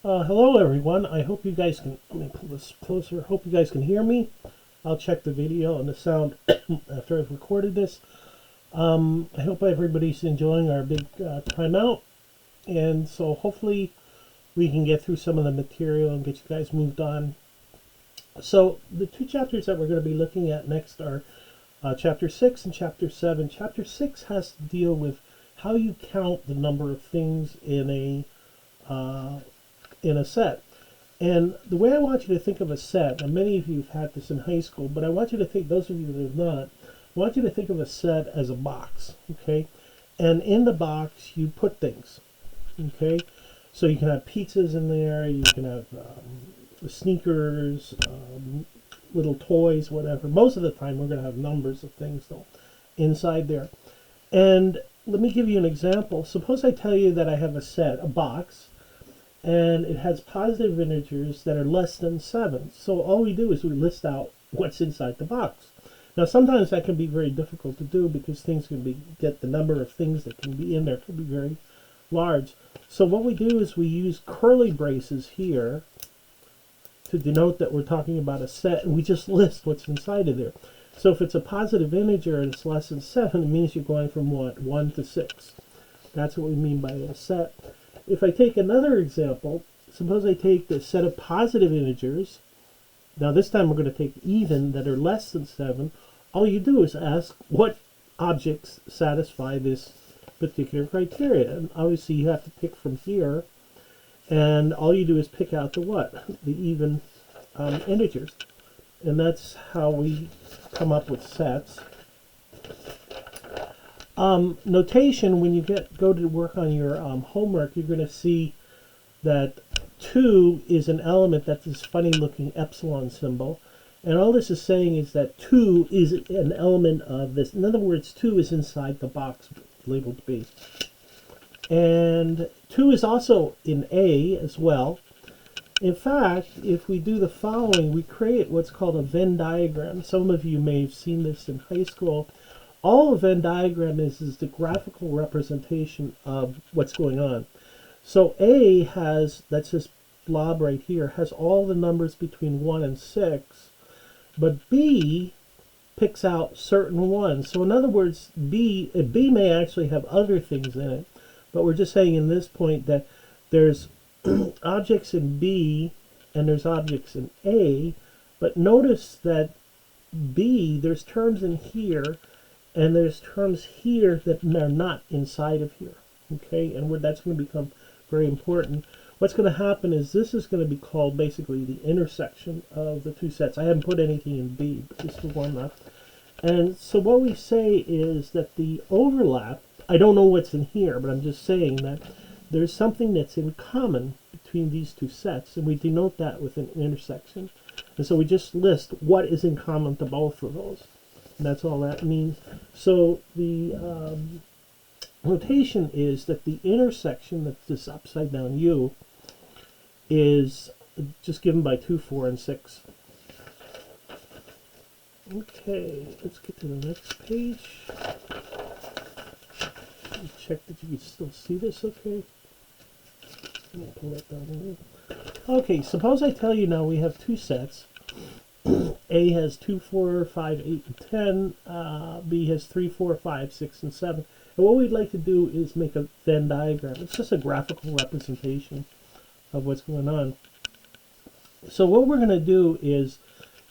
Hello everyone. I hope you guys can, let me pull this closer. Hope you guys can hear me. I'll check the video and the sound after I've recorded this. I hope everybody's enjoying our big time out. And so hopefully we can get through some of the material and get you guys moved on. So the two chapters that we're going to be looking at next are chapter 6 and chapter 7. Chapter 6 has to deal with how you count the number of things in a set. And the way I want you to think of a set, and many of you have had this in high school, but I want you to think, those of you that have not, I want you to think of a set as a box, okay? And in the box, you put things, okay? So you can have pizzas in there, you can have sneakers, little toys, whatever. Most of the time, we're going to have numbers of things, though, inside there. And let me give you an example. Suppose I tell you that I have a set, a box, and it has positive integers that are less than 7. So all we do is we list out what's inside the box. Now sometimes that can be very difficult to do because things can get the number of things that can be in there can be very large. So what we do is we use curly braces here to denote that we're talking about a set, and we just list what's inside of there. So if it's a positive integer and it's less than 7, it means you're going from what? 1 to 6. That's what we mean by a set. If I take another example, suppose I take the set of positive integers. Now this time we're going to take even that are less than 7. All you do is ask what objects satisfy this particular criteria. And obviously you have to pick from here. And all you do is pick out the what? The even integers. And that's how we come up with sets. Notation, when you go to work on your homework, you're going to see that 2 is an element that's this funny looking epsilon symbol. And all this is saying is that 2 is an element of this. In other words, 2 is inside the box labeled B. And 2 is also in A as well. In fact, if we do the following, we create what's called a Venn diagram. Some of you may have seen this in high school. All a Venn diagram is the graphical representation of what's going on. So A has, that's this blob right here, has all the numbers between 1 and 6, but B picks out certain ones. So in other words, B may actually have other things in it, but we're just saying in this point that there's objects in B and there's objects in A, but notice that B, there's terms in here, and there's terms here that are not inside of here, okay? And that's going to become very important. What's going to happen is this is going to be called basically the intersection of the two sets. I haven't put anything in B, but just the one left. And so what we say is that the overlap, I don't know what's in here, but I'm just saying that there's something that's in common between these two sets, and we denote that with an intersection. And so we just list what is in common to both of those. And that's all that means. So the notation is that the intersection, that's this upside down U, is just given by 2, 4, and 6. Okay, let's get to the next page. Check that you can still see this okay. I'm going to pull that down a little. Okay, suppose I tell you now we have two sets. A has 2, 4, 5, 8, and 10. B has 3, 4, 5, 6, and 7. And what we'd like to do is make a Venn diagram. It's just a graphical representation of what's going on. So what we're going to do is,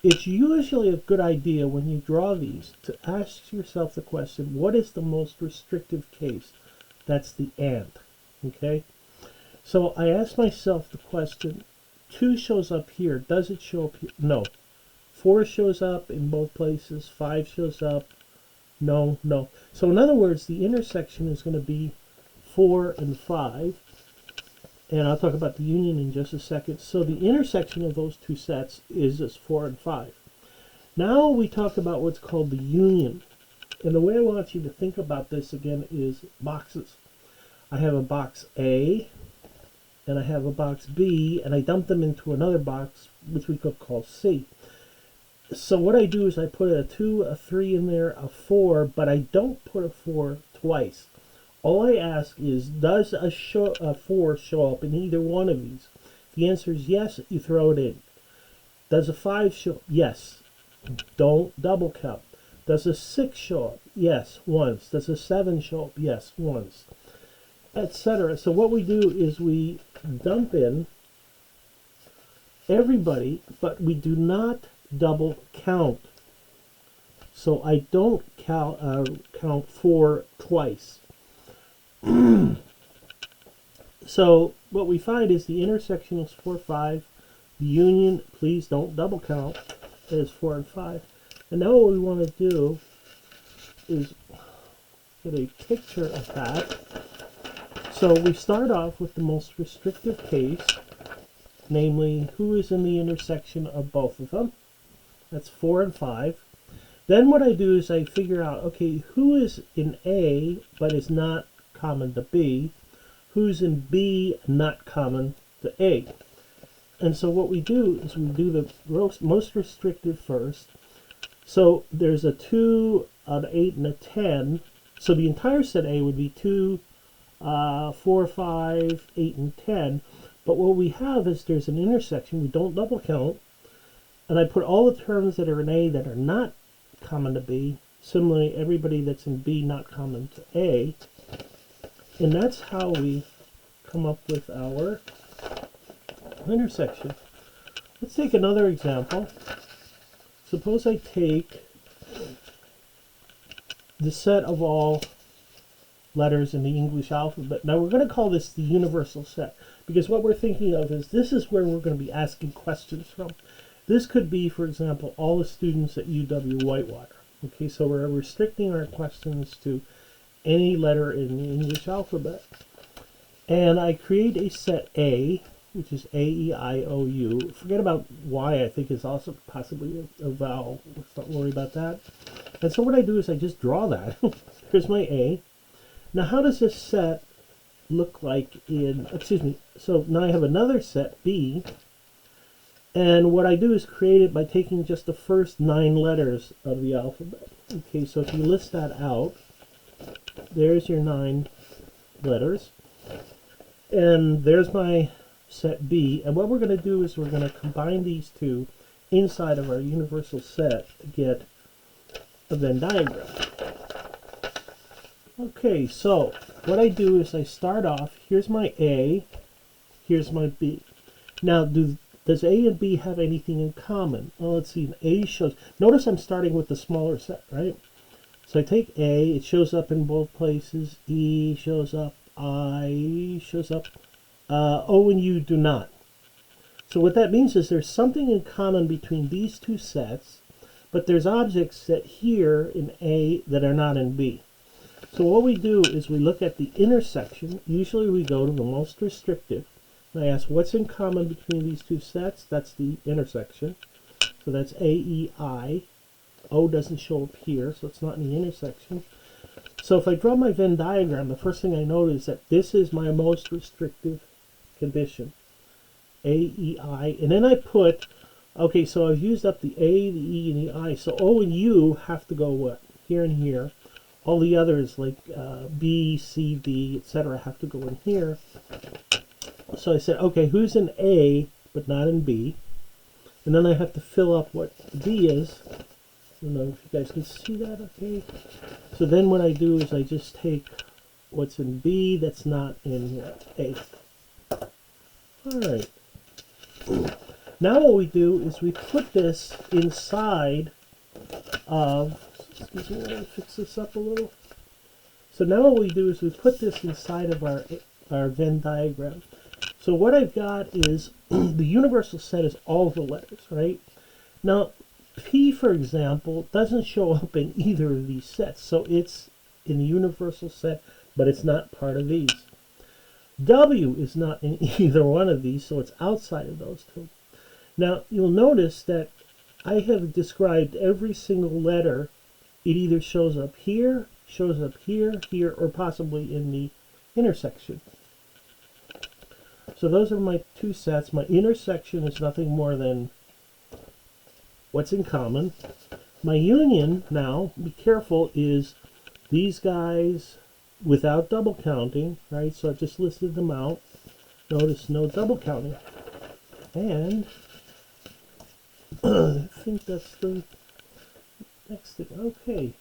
it's usually a good idea when you draw these to ask yourself the question, what is the most restrictive case? That's the and. Okay? So I asked myself the question, 2 shows up here. Does it show up here? No. 4 shows up in both places. 5 shows up. No, no. So in other words, the intersection is going to be 4 and 5. And I'll talk about the union in just a second. So the intersection of those two sets is just 4 and 5. Now we talk about what's called the union. And the way I want you to think about this again is boxes. I have a box A, and I have a box B, and I dump them into another box, which we could call C. So what I do is I put a 2, a 3 in there, a 4, but I don't put a 4 twice. All I ask is, does a 4 show up in either one of these? If the answer is yes, you throw it in. Does a 5 show up? Yes. Don't double count. Does a 6 show up? Yes, once. Does a 7 show up? Yes, once. Etc. So what we do is we dump in everybody, but we do not double count. So I don't count 4 twice. So what we find is the intersection is 4, 5. The union, please don't double count, is 4 and 5. And now what we want to do is get a picture of that. So we start off with the most restrictive case, namely who is in the intersection of both of them. That's 4 and 5. Then what I do is I figure out, okay, who is in A but is not common to B, who's in B not common to A. And so what we do is we do the most restrictive first. So there's a 2, an 8, and a 10. So the entire set A would be 2, 4, 5, 8, and 10. But what we have is there's an intersection. We don't double count. And I put all the terms that are in A that are not common to B. Similarly, everybody that's in B not common to A. And that's how we come up with our intersection. Let's take another example. Suppose I take the set of all letters in the English alphabet. Now we're going to call this the universal set, because what we're thinking of is this is where we're going to be asking questions from. This could be, for example, all the students at UW-Whitewater. Okay, so we're restricting our questions to any letter in the English alphabet. And I create a set A, which is A, E, I, O, U. Forget about Y, I think is also possibly a vowel. Let's not worry about that. And so what I do is I just draw that. Here's my A. Now how does this set look like in, so now I have another set, B. And what I do is create it by taking just the first 9 letters of the alphabet. Okay, so if you list that out, there's your 9 letters. And there's my set B. And what we're going to do is we're going to combine these two inside of our universal set to get a Venn diagram. Okay, so what I do is I start off, here's my A, here's my B. Now, does A and B have anything in common? Well, let's see, A shows, notice I'm starting with the smaller set, right? So I take A, it shows up in both places, E shows up, I shows up, O and U do not. So what that means is there's something in common between these two sets, but there's objects set here in A that are not in B. So what we do is we look at the intersection. Usually we go to the most restrictive. And I ask what's in common between these two sets. That's the intersection. So that's A, E, I. O doesn't show up here, so it's not in the intersection. So if I draw my Venn diagram, the first thing I notice is that this is my most restrictive condition. A, E, I. And then I put, okay, so I've used up the A, the E, and the I. So O and U have to go what? Here and here. All the others like B, C, D, etc. have to go in here. So I said, okay, who's in A but not in B? And then I have to fill up what B is. I don't know if you guys can see that, okay? So then what I do is I just take what's in B that's not in A. Alright. Now what we do is we put this inside of, excuse me, let me fix this up a little. So now what we do is we put this inside of our Venn diagram. So what I've got is the universal set is all the letters, right? Now, P, for example, doesn't show up in either of these sets. So it's in the universal set, but it's not part of these. W is not in either one of these, so it's outside of those two. Now, you'll notice that I have described every single letter. It either shows up here, here, or possibly in the intersection. So those are my two sets. My intersection is nothing more than what's in common. My union, now, be careful, is these guys without double counting, right? So I've just listed them out. Notice no double counting. And I think that's the next thing. Okay.